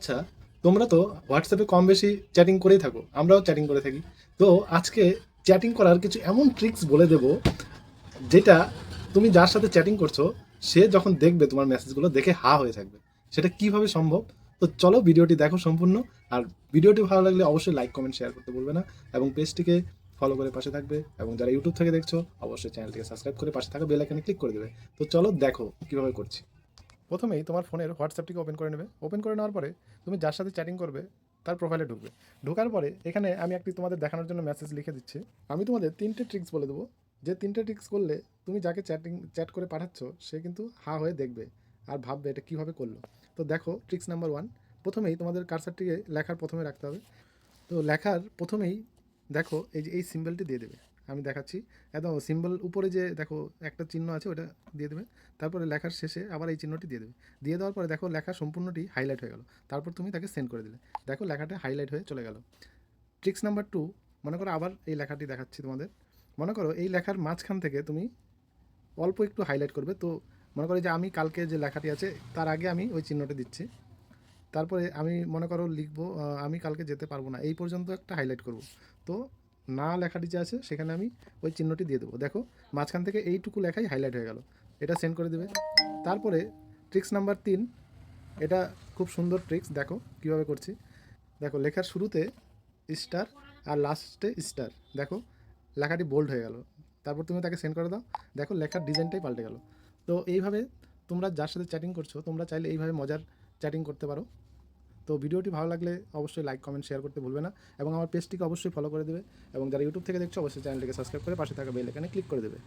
আচ্ছা, তোমরা তো হোয়াটসঅ্যাপে কম বেশি চ্যাটিং করেই থাকো। আমরাও চ্যাটিং করে থাকি। তো আজকে চ্যাটিং করার কিছু এমন ট্রিক্স বলে দেব, যেটা তুমি যার সাথে চ্যাটিং করছো, সে যখন দেখবে তোমার মেসেজগুলো দেখে হা হয়ে থাকবে। সেটা কিভাবে সম্ভব? তো চলো ভিডিওটি দেখো সম্পূর্ণ। আর ভিডিওটি ভালো লাগলে অবশ্যই লাইক, কমেন্ট, শেয়ার করতে ভুলবে না এবং পেজটিকে ফলো করে পাশে থাকবে এবং যারা ইউটিউব থেকে দেখছো অবশ্যই চ্যানেলটিকে সাবস্ক্রাইব করে পাশে থাকা বেল আইকনে ক্লিক করে দেবে। তো চলো দেখো কিভাবে করছি। প্রথমেই তোমার ফোনের হোয়াটসঅ্যাপটিকে ওপেন করে নেবে। ওপেন করে নেওয়ার পরে তুমি যার সাথে চ্যাটিং করবে তার প্রোফাইলে ঢুকবে। ঢোকার পরে এখানে আমি একটি তোমাদের দেখানোর জন্য মেসেজ লিখে দিচ্ছি। আমি তোমাদের 3টে ট্রিক্স বলে দেবো, যে 3টে ট্রিক্স করলে তুমি যাকে চ্যাট করে পাঠাচ্ছ সে কিন্তু হা হয়ে দেখবে আর ভাববে এটা কীভাবে করলো। তো দেখো ট্রিক্স নাম্বার 1। প্রথমেই তোমাদের কার্সারটিকে লেখার প্রথমে রাখতে হবে। তো লেখার প্রথমেই দেখো এই যে এই সিম্বলটি দিয়ে দেবে। আমি দেখাচ্ছি, একদম সিম্বল উপরে যে দেখো একটা চিহ্ন আছে ওটা দিয়ে দেবে। তারপরে লেখার শেষে আবার এই চিহ্নটি দিয়ে দেবে। দিয়ে দেওয়ার পরে দেখো লেখা সম্পূর্ণটি হাইলাইট হয়ে গেল। তারপর তুমি তাকে সেন্ড করে দিলে, দেখো লেখাটা হাইলাইট হয়ে চলে গেল। ট্রিক্স নাম্বার 2, মনে করো আবার এই লেখাটি দেখাচ্ছি তোমাদের। মনে করো এই লেখার মাঝখান থেকে তুমি অল্প একটু হাইলাইট করবে। তো মনে করো যে আমি কালকে যে লেখাটি আছে তার আগে আমি ওই চিহ্নটি দিচ্ছি। তারপরে আমি মনে করো লিখবো আমি কালকে যেতে পারবো না, এই পর্যন্ত একটা হাইলাইট করব। তো না লেখাটি যে আছে সেখানে আমি ওই চিহ্নটি দিয়ে দেবো। দেখো মাঝখান থেকে এইটুকু লেখাই হাইলাইট হয়ে গেল। এটা সেন্ড করে দেবে। তারপরে ট্রিক্স নাম্বার 3, এটা খুব সুন্দর ট্রিক্স, দেখো কীভাবে করছি। দেখো লেখার শুরুতে স্টার আর লাস্টে স্টার, দেখো লেখাটি বোল্ড হয়ে গেল। তারপর তুমি তাকে সেন্ড করে দাও, দেখো লেখার ডিজাইনটাই পাল্টে গেল। তো এইভাবে তোমরা যার সাথে চ্যাটিং করছো তোমরা চাইলে এইভাবে মজার চ্যাটিং করতে পারো। তো ভিডিওটি ভালো লাগলে অবশ্যই লাইক, কমেন্ট, শেয়ার করতে ভুলবে না এবং আমার পেজটিকে অবশ্যই ফলো করে দেবে এবং যারা ইউটিউব থেকে দেখছো অবশ্যই চ্যানেলটিকে সাবস্ক্রাইব করে পাশে থাকা বেল আইকনে ক্লিক করে দেবে।